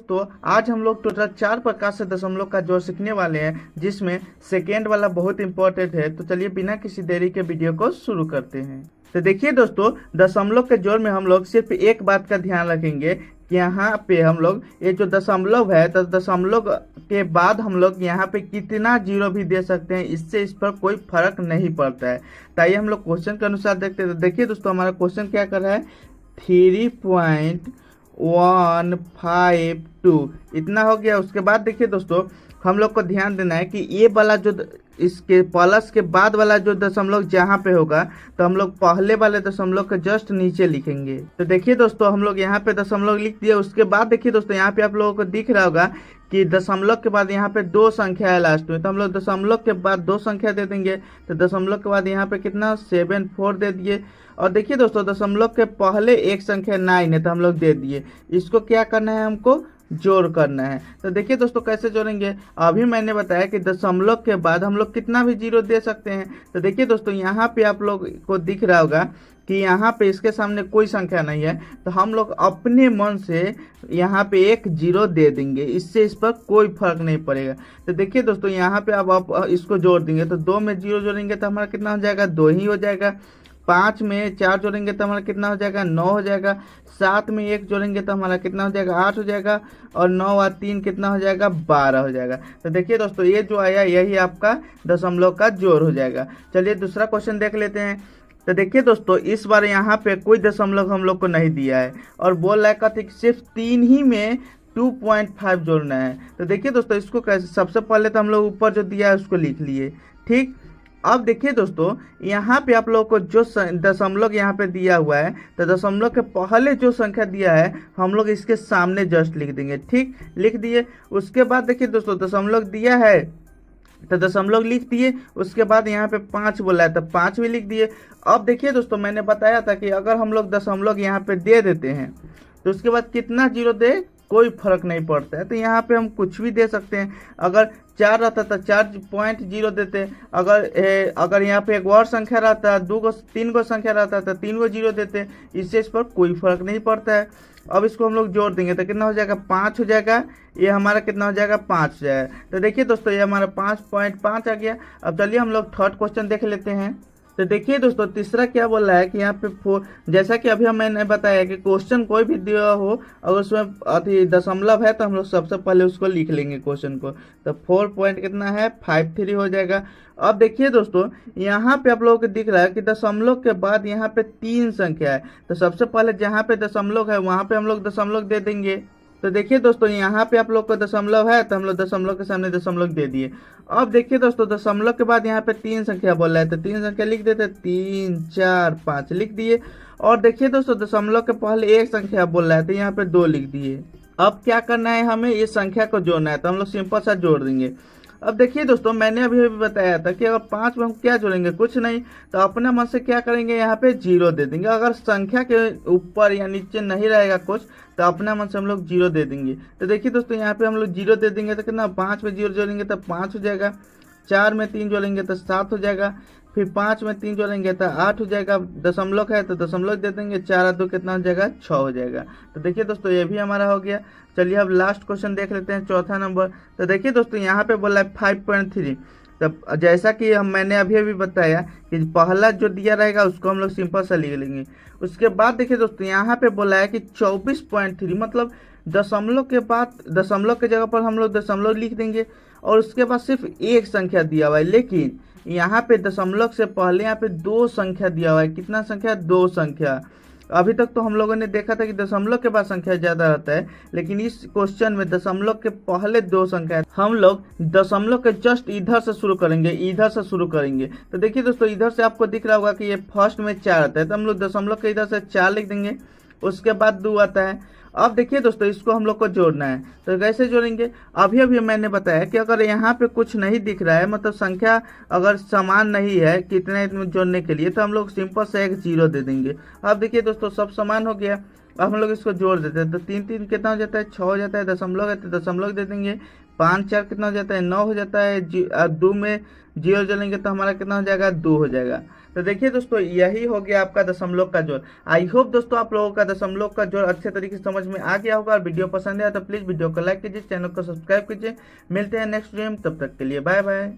दोस्तों, आज हम लोग टोटल 4 प्रकार से दशमलव का जोड़ सीखने वाले हैं, जिसमें सेकेंड वाला बहुत इंपॉर्टेंट है। तो चलिए बिना किसी देरी के वीडियो को शुरू करते हैं। तो देखिए दोस्तों, दशमलव के जोड़ में हम लोग सिर्फ एक बात का ध्यान रखेंगे कि यहाँ पे हम लोग ये जो दशमलव है, तो दशमलव के बाद हम लोग यहाँ पे कितना जीरो भी दे सकते हैं, इससे इस पर कोई फर्क नहीं पड़ता है। ताइए हम लोग क्वेश्चन के अनुसार देखते हैं। तो देखिए दोस्तों, हमारा क्वेश्चन क्या कर रहा है, 3.152 इतना हो गया। उसके बाद देखिए दोस्तों, हम लोग को ध्यान देना है कि ये वाला जो इसके प्लस के बाद वाला जो दशमलव जहाँ पे होगा, तो हम लोग पहले वाले दशमलव के जस्ट नीचे लिखेंगे। तो देखिए दोस्तों, हम लोग यहाँ पे दशमलव लिख दिए। उसके बाद देखिए दोस्तों, यहाँ पे आप लोगों को दिख रहा होगा कि दशमलव के बाद यहाँ पे 2 संख्या है लास्ट में, तो हम लोग दशमलव के बाद 2 संख्या दे देंगे। तो दशमलव के बाद यहाँ पे कितना 74 दे दिए। और देखिए दोस्तों, दशमलव के पहले एक संख्या 9 है, तो हम लोग दे दिए। इसको क्या करना है, हमको जोड़ करना है। तो देखिए दोस्तों, कैसे जोड़ेंगे, अभी मैंने बताया कि दशमलव के बाद हम लोग कितना भी जीरो दे सकते हैं। तो देखिए दोस्तों, यहाँ पे आप लोग को दिख रहा होगा कि यहाँ पे इसके सामने कोई संख्या नहीं है, तो हम लोग अपने मन से यहाँ पे एक जीरो दे देंगे, इससे इस पर कोई फर्क नहीं पड़ेगा। तो देखिए दोस्तों, यहाँ पे अब आप इसको जोड़ देंगे, तो 2 में 0 जोड़ेंगे तो हमारा कितना हो जाएगा, 2 ही हो जाएगा। 5 में 4 जोड़ेंगे तो हमारा कितना हो जाएगा, 9 हो जाएगा। 7 में 1 जोड़ेंगे तो हमारा कितना हो जाएगा, 8 हो जाएगा। और 9 और 3 कितना हो जाएगा, 12 हो जाएगा। तो देखिए दोस्तों, ये जो आया यही आपका दशमलव का जोड़ हो जाएगा। चलिए दूसरा क्वेश्चन देख लेते हैं। तो देखिए दोस्तों, इस बार यहाँ पे कोई दशमलव हम लोग को नहीं दिया है और बोल रहा है कि सिर्फ 3 ही में 2.5 जोड़ना है। तो देखिए दोस्तों, इसको कैसे, सबसे पहले तो हम लोग ऊपर जो दिया है उसको लिख लिए, ठीक। अब देखिए दोस्तों, यहाँ पे आप लोगों को जो दशमलव यहाँ पे दिया हुआ है, तो दशमलव के पहले जो संख्या दिया है हम लोग इसके सामने जस्ट लिख देंगे, ठीक। लिख दिए। उसके बाद देखिए दोस्तों, दशमलव दिया है तो दशमलव लिख दिए। उसके बाद यहाँ पे 5 बोला है तो 5 भी लिख दिए। अब देखिए दोस्तों, मैंने बताया था कि अगर हम लोग दशमलव यहाँ पे दे देते हैं तो उसके बाद कितना जीरो दे कोई फर्क नहीं पड़ता है। तो यहाँ पे हम कुछ भी दे सकते हैं। अगर 4 रहता तो 4.0 देते। अगर यहाँ पे एक और संख्या रहता, 3 गो संख्या रहता तो 3 गो जीरो देते। इससे इस पर कोई फर्क नहीं पड़ता है। अब इसको हम लोग जोड़ देंगे तो कितना हो जाएगा, 5 हो जाएगा। ये हमारा कितना हो जाएगा, 5 हो जाएगा। तो देखिए दोस्तों, ये हमारा 5.5 आ गया। अब चलिए हम लोग थर्ड क्वेश्चन देख लेते हैं। तो देखिए दोस्तों, तीसरा क्या बोल रहा है कि यहाँ पे जैसा कि अभी मैंने बताया कि क्वेश्चन कोई भी दिया हो, अगर उसमें अति दशमलव है तो हम लोग सबसे पहले उसको लिख लेंगे क्वेश्चन को। तो 4 पॉइंट कितना है, 53 हो जाएगा। अब देखिए दोस्तों, यहाँ पे आप लोगों को दिख रहा है कि दशमलव के बाद यहाँ पे 3 संख्या है, तो सबसे पहले जहाँ पे दशमलव है वहाँ पे हम लोग दशमलव दे देंगे। तो देखिए दोस्तों, यहाँ पे आप लोग को दशमलव है तो हम लोग दशमलव के सामने दशमलव दे दिए। अब देखिए दोस्तों, दशमलव के बाद यहाँ पे 3 संख्या बोल रहा है तो 3 संख्या लिख देते, 3, 4, 5 लिख दिए। और देखिए दोस्तों, दशमलव के पहले एक संख्या बोल रहा है तो यहाँ पे 2 लिख दिए। अब क्या करना है, हमें इस संख्या को जोड़ना है, तो हम लोग सिंपल सा जोड़ देंगे। अब देखिए दोस्तों, मैंने अभी बताया था कि अगर 5 में हम क्या जोड़ेंगे, कुछ नहीं, तो अपने मन से क्या करेंगे, यहाँ पे 0 दे देंगे। अगर संख्या के ऊपर या नीचे नहीं रहेगा कुछ, तो अपने मन से हम लोग 0 दे देंगे। तो देखिए दोस्तों, यहाँ पे हम लोग 0 दे देंगे तो कितना, 5 में 0 जोड़ेंगे तो 5 हो जाएगा। 4 में 3 जोड़ेंगे तो 7 हो जाएगा। फिर 5 में 3 जोड़ेंगे तो 8 हो जाएगा। दशमलव है तो दशमलव दे देंगे। 4 और 2 कितना हो जाएगा, 6 हो जाएगा। तो देखिए दोस्तों, ये भी हमारा हो गया। चलिए अब लास्ट क्वेश्चन देख लेते हैं, चौथा नंबर। तो देखिए दोस्तों, यहाँ पे बोला है 5.3। तो जैसा कि मैंने अभी बताया कि पहला जो दिया रहेगा उसको हम लोग सिंपल सा लिख लेंगे। उसके बाद देखिए दोस्तों, यहाँ पे बोला है कि 24.3, मतलब दशमलव के बाद दशमलव के जगह पर हम लोग दशमलव लिख देंगे। और उसके बाद सिर्फ एक संख्या दिया हुआ है, लेकिन यहाँ पे दशमलव से पहले यहाँ पे 2 संख्या दिया हुआ है। कितना संख्या, 2 संख्या। अभी तक तो हम लोगों ने देखा था कि दशमलव के बाद संख्या ज्यादा रहता है, लेकिन इस क्वेश्चन में दशमलव के पहले 2 संख्या है। हम लोग दशमलव के जस्ट इधर से शुरू करेंगे, इधर से शुरू करेंगे। तो देखिए दोस्तों, इधर से आपको दिख रहा होगा कि ये फर्स्ट में 4 आता है, तो हम लोग दशमलव के इधर से 4 लिख देंगे। उसके बाद 2 आता है। अब देखिए दोस्तों, इसको हम लोग को जोड़ना है। तो कैसे जोड़ेंगे, अभी मैंने बताया कि अगर यहाँ पे कुछ नहीं दिख रहा है, मतलब संख्या अगर समान नहीं है कितने में जोड़ने के लिए, तो हम लोग सिंपल से एक 0 दे देंगे। अब देखिए दोस्तों, सब समान हो गया। अब हम लोग इसको जोड़ देते हैं तो 3 3 कितना हो जाता है, 6 हो जाता है। दशमलव है तो दशमलव दे देंगे। 5 4 कितना हो जाता है, 9 हो जाता है। 2 में 0 जोड़ेंगे तो हमारा कितना हो जाएगा, 2 हो जाएगा। तो देखिए दोस्तों, यही हो गया आपका दशमलव का जोड़। आई होप दोस्तों आप लोगों का दशमलव का जोड़ अच्छे तरीके से समझ में आ गया होगा। और वीडियो पसंद है तो प्लीज़ वीडियो को लाइक कीजिए, चैनल को सब्सक्राइब कीजिए। मिलते हैं नेक्स्ट वीडियो में, तब तक के लिए बाय बाय।